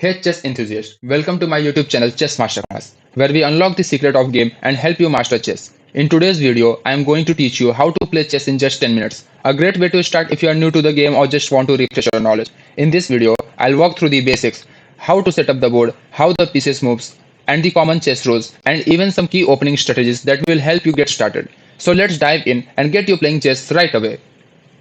Hey chess enthusiasts, welcome to my YouTube channel Chess Masterclass, where we unlock the secret of game and help you master chess. In today's video, I am going to teach you how to play chess in just 10 minutes. A great way to start if you are new to the game or just want to refresh your knowledge. In this video, I'll walk through the basics, how to set up the board, how the pieces moves, and the common chess rules, and even some key opening strategies that will help you get started. So let's dive in and get you playing chess right away.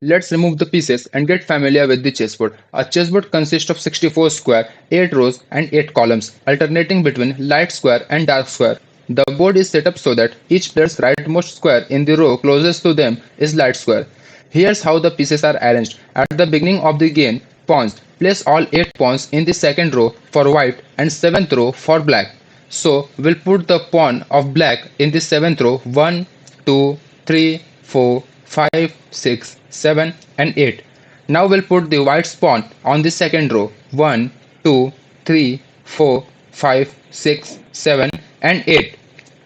Let's remove the pieces and get familiar with the chessboard. A chessboard consists of 64 square, 8 rows and 8 columns, alternating between light square and dark square. The board is set up so that each player's rightmost square in the row closest to them is light square. Here's how the pieces are arranged. At the beginning of the game, pawns. Place all 8 pawns in the second row for white and 7th row for black. So we'll put the pawn of black in the 7th row 1, 2, 3, 4, 5, 6, 7 and 8. Now we'll put the white pawn on the second row 1, 2, 3, 4, 5, 6, 7 and 8.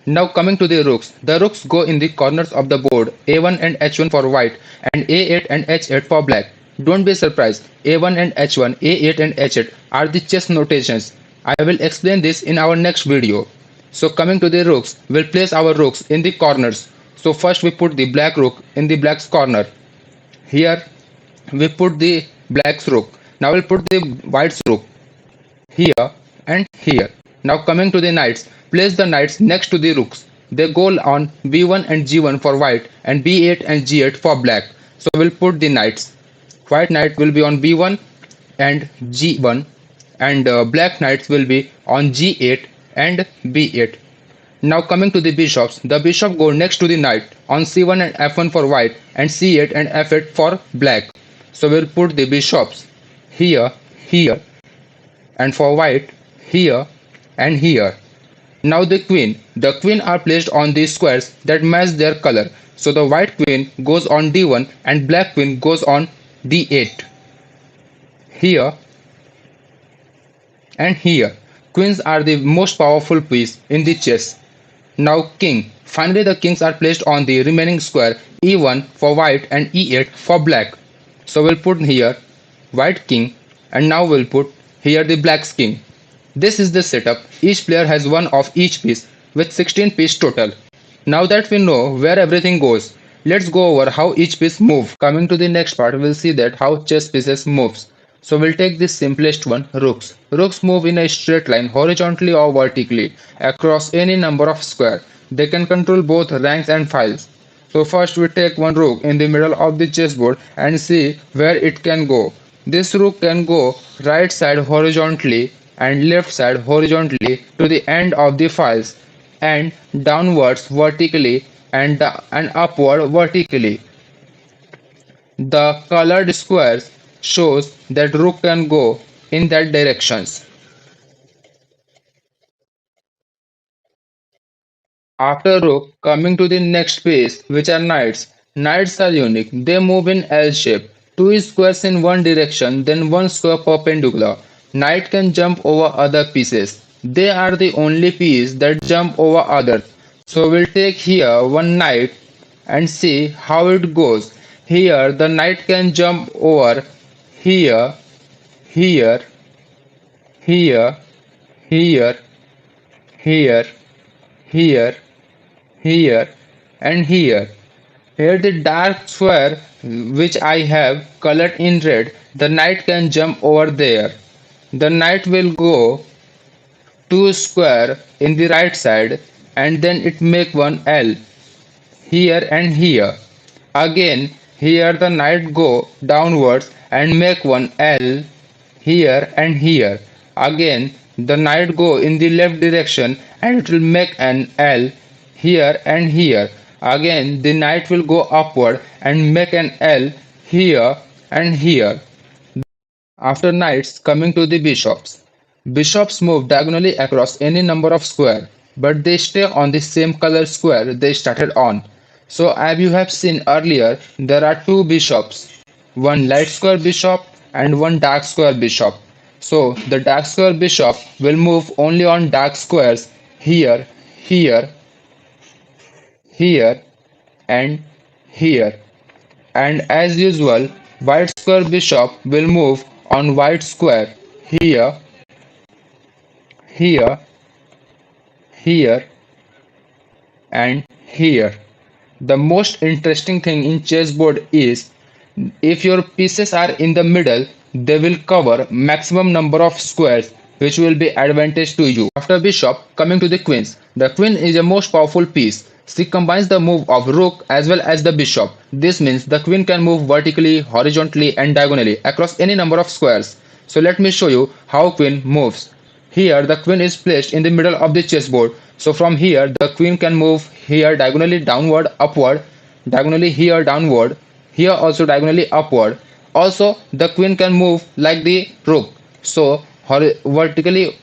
Now coming to the rooks go in the corners of the board A1 and H1 for white and A8 and H8 for black. Don't be surprised, A1 and H1, A8 and H8 are the chess notations. I will explain this in our next video. So coming to the rooks, we'll place our rooks in the corners. So first we put the black rook in the black's corner. Here we put the black's rook. Now we'll put the white's rook here and here. Now coming to the knights, place the knights next to the rooks. They go on b1 and g1 for white and b8 and g8 for black. So we'll put the knights. White knight will be on b1 and g1 and black knights will be on g8 and b8. Now coming to the bishop go next to the knight on c1 and f1 for white and c8 and f8 for black. So we'll put the bishops here, here and for white here and here. Now the queen are placed on these squares that match their color. So the white queen goes on d1 and black queen goes on d8. Here and here. Queens are the most powerful piece in the chess. Now king. Finally the kings are placed on the remaining square e1 for white and e8 for black. So we'll put here white king and now we'll put here the black's king. This is the setup. Each player has one of each piece with 16 pieces total. Now that we know where everything goes, let's go over how each piece moves. Coming to the next part, we'll see that how chess pieces moves. So we'll take the simplest one, rooks. Rooks move in a straight line horizontally or vertically across any number of square. They can control both ranks and files. So first we take one rook in the middle of the chessboard and see where it can go. This rook can go right side horizontally and left side horizontally to the end of the files and downwards vertically and upward vertically. The colored squares shows that rook can go in that directions. After rook, coming to the next piece, which are knights. Knights are unique. They move in L shape. Two squares in one direction, then one square perpendicular. Knight can jump over other pieces. They are the only piece that jump over others. So we'll take here one knight and see how it goes. Here the knight can jump over here, here, here, here, here, here, here and here. Here the dark square which I have colored in red, the knight can jump over there. The knight will go two square in the right side and then it make one L here and here. Again here the knight go downwards and make one L here and here. Again the knight go in the left direction and it will make an L here and here. Again the knight will go upward and make an L here and here. After knights, coming to the bishops. Bishops move diagonally across any number of square, but they stay on the same color square they started on. So as you have seen earlier, there are two bishops, one light square bishop and one dark square bishop. So the dark square bishop will move only on dark squares here, here, here and here. And as usual, white square bishop will move on white square here, here, here, and here. The most interesting thing in chessboard is if your pieces are in the middle, they will cover maximum number of squares which will be advantage to you. After bishop, coming to the queens. The queen is a most powerful piece. She combines the move of rook as well as the bishop. This means the queen can move vertically, horizontally and diagonally across any number of squares. So let me show you how queen moves. Here the queen is placed in the middle of the chessboard. So from here the queen can move here diagonally downward, upward, diagonally here downward, here also diagonally upward. Also the queen can move like the rook. So vertically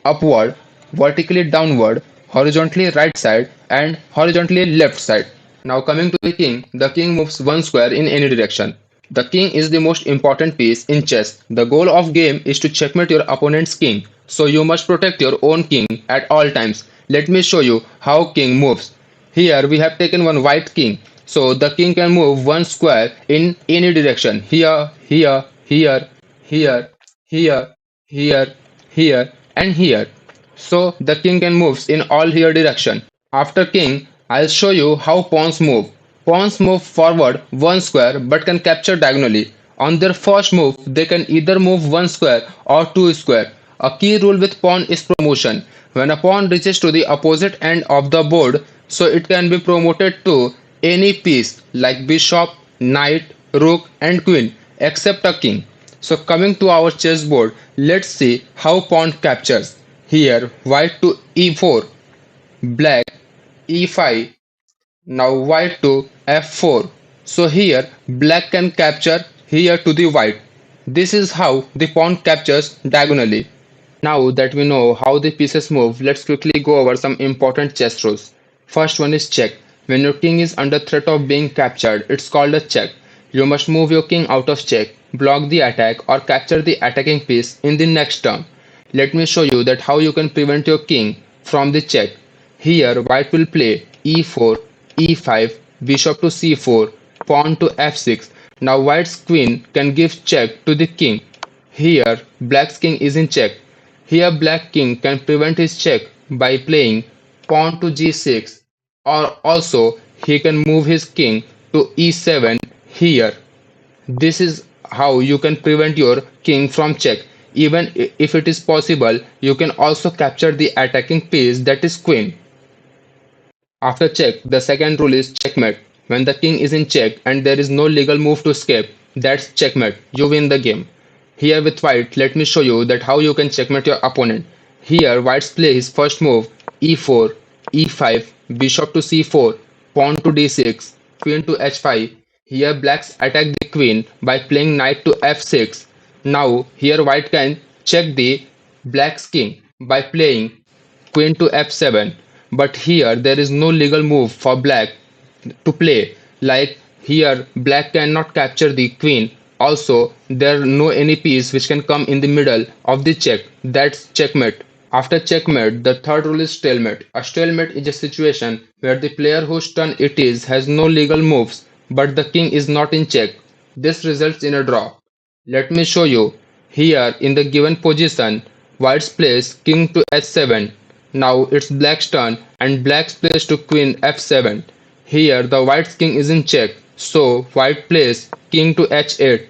upward, vertically downward, horizontally right side and horizontally left side. Now coming to the king moves one square in any direction. The king is the most important piece in chess. The goal of game is to checkmate your opponent's king. So you must protect your own king at all times. Let me show you how king moves. Here we have taken one white king. So the king can move one square in any direction. Here, here, here, here, here, here, here and here. So the king can move in all here direction. After king, I'll show you how pawns move. Pawns move forward one square but can capture diagonally. On their first move, they can either move one square or two square. A key rule with pawn is promotion. When a pawn reaches to the opposite end of the board, so it can be promoted to any piece like bishop, knight, rook and queen except a king. So coming to our chessboard, let's see how pawn captures. Here white to e4, black e5, now white to f4. So here black can capture here to the white. This is how the pawn captures diagonally. Now that we know how the pieces move, let's quickly go over some important chess rules. First one is check. When your king is under threat of being captured, it's called a check. You must move your king out of check, block the attack or capture the attacking piece in the next turn. Let me show you that how you can prevent your king from the check. Here white will play e4, e5, bishop to c4, pawn to f6. Now white's queen can give check to the king. Here black's king is in check. Here black king can prevent his check by playing pawn to g6 or also he can move his king to e7 here. This is how you can prevent your king from check. Even if it is possible, you can also capture the attacking piece that is queen. After check, the second rule is checkmate. When the king is in check and there is no legal move to escape, that's checkmate. You win the game. Here with white, let me show you that how you can checkmate your opponent. Here white's play his first move e4, e5, bishop to c4, pawn to d6, queen to h5. Here blacks attack the queen by playing knight to f6. Now here white can check the black's king by playing queen to f7. But here there is no legal move for black to play. Like here black cannot capture the queen. Also there are no any piece which can come in the middle of the check. That's checkmate. After checkmate, the third rule is stalemate. A stalemate is a situation where the player whose turn it is has no legal moves but the king is not in check. This results in a draw. Let me show you. Here in the given position, white's plays king to h7. Now it's black's turn and black's plays to queen f7. Here the white's king is in check, so white plays king to h8.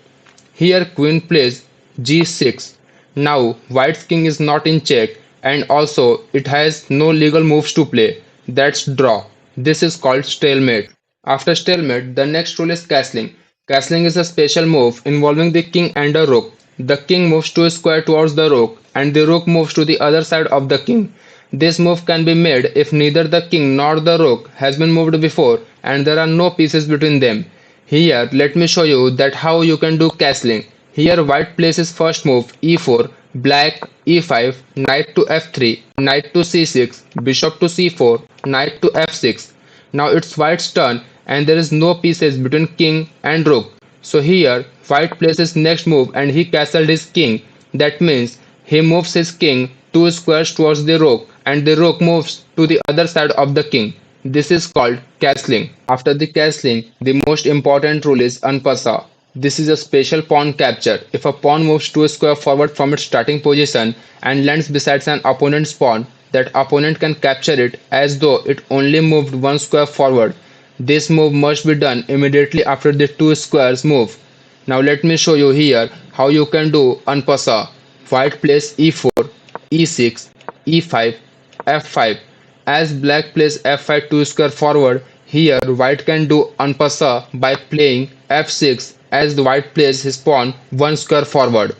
Here queen plays g6. Now white's king is not in check and also it has no legal moves to play. That's draw. This is called stalemate. After stalemate, the next rule is castling. Castling is a special move involving the king and a rook. The king moves to a square towards the rook and the rook moves to the other side of the king. This move can be made if neither the king nor the rook has been moved before and there are no pieces between them. Here let me show you that how you can do castling. Here white plays his first move e4, black e5, knight to f3, knight to c6, bishop to c4, knight to f6. Now it's white's turn and there is no pieces between king and rook. So here white plays his next move and he castled his king. That means he moves his king two squares towards the rook and the rook moves to the other side of the king. This is called castling. After the castling, the most important rule is unpasa. This is a special pawn capture. If a pawn moves 2 square forward from its starting position and lands beside an opponent's pawn, that opponent can capture it as though it only moved 1 square forward. This move must be done immediately after the 2 squares move. Now let me show you here how you can do unpassa. White plays e4, e6, e5, f5. As black plays f5 2 square forward, here white can do unpassa by playing f6 as the white plays his pawn 1 square forward.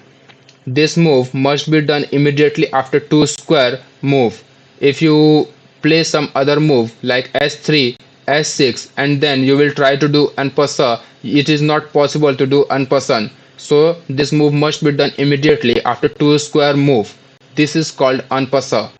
This move must be done immediately after 2 square move. If you play some other move like s3, s6 and then you will try to do unpassa, it is not possible to do unpassan. So this move must be done immediately after 2 square move. This is called unpassa.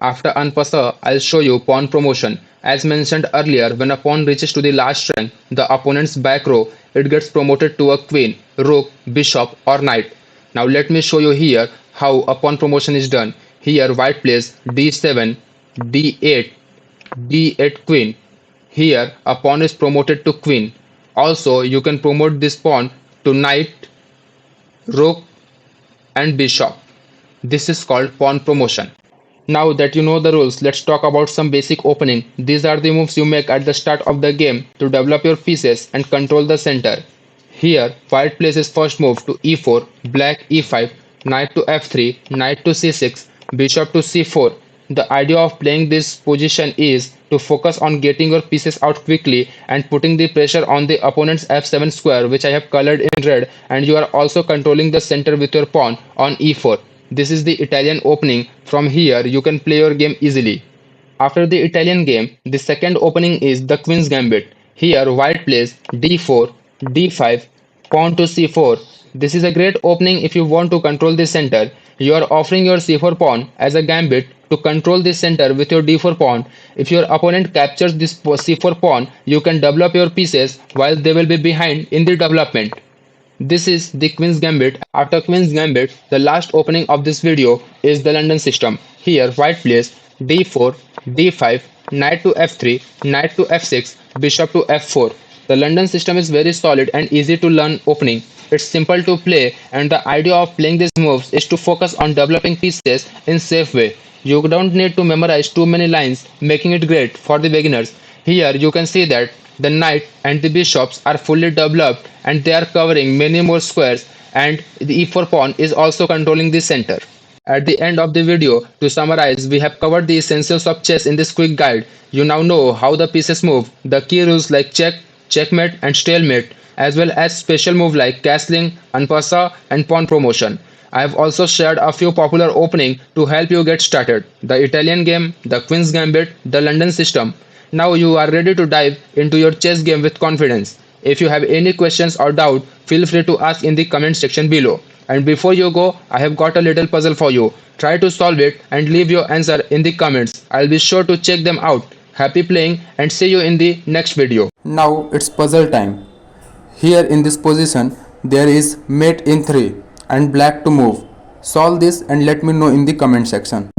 After unpassa, I'll show you pawn promotion. As mentioned earlier, when a pawn reaches to the last rank, the opponent's back row, it gets promoted to a queen, rook, bishop or knight. Now let me show you here how a pawn promotion is done. Here white plays d7, d8, d8 queen. Here a pawn is promoted to queen. Also you can promote this pawn to knight, rook and bishop. This is called pawn promotion. Now that you know the rules, let's talk about some basic opening. These are the moves you make at the start of the game to develop your pieces and control the center. Here, white plays his first move to e4, black e5, knight to f3, knight to c6, bishop to c4. The idea of playing this position is to focus on getting your pieces out quickly and putting the pressure on the opponent's f7 square, which I have colored in red, and you are also controlling the center with your pawn on e4. This is the Italian opening. From here you can play your game easily. After the Italian game, the second opening is the Queen's Gambit. Here white plays d4, d5, pawn to c4. This is a great opening if you want to control the center. You are offering your c4 pawn as a gambit to control the center with your d4 pawn. If your opponent captures this c4 pawn, you can develop your pieces while they will be behind in the development. This is the Queen's Gambit. After Queen's Gambit, the last opening of this video is the London system. Here white plays d4, d5, knight to f3, knight to f6, bishop to f4. The London system is very solid and easy to learn opening. It's simple to play and the idea of playing these moves is to focus on developing pieces in safe way. You don't need to memorize too many lines, making it great for the beginners. Here you can see that the knight and the bishops are fully developed and they are covering many more squares, and the e4 pawn is also controlling the center. At the end of the video, to summarize, we have covered the essentials of chess in this quick guide. You now know how the pieces move, the key rules like check, checkmate and stalemate, as well as special moves like castling, unpassa and pawn promotion. I have also shared a few popular openings to help you get started. The Italian game, the Queen's Gambit, the London system. Now you are ready to dive into your chess game with confidence. If you have any questions or doubt, feel free to ask in the comment section below. And before you go, I have got a little puzzle for you. Try to solve it and leave your answer in the comments. I'll be sure to check them out. Happy playing and see you in the next video. Now it's puzzle time. Here in this position there is mate in 3 and black to move. Solve this and let me know in the comment section.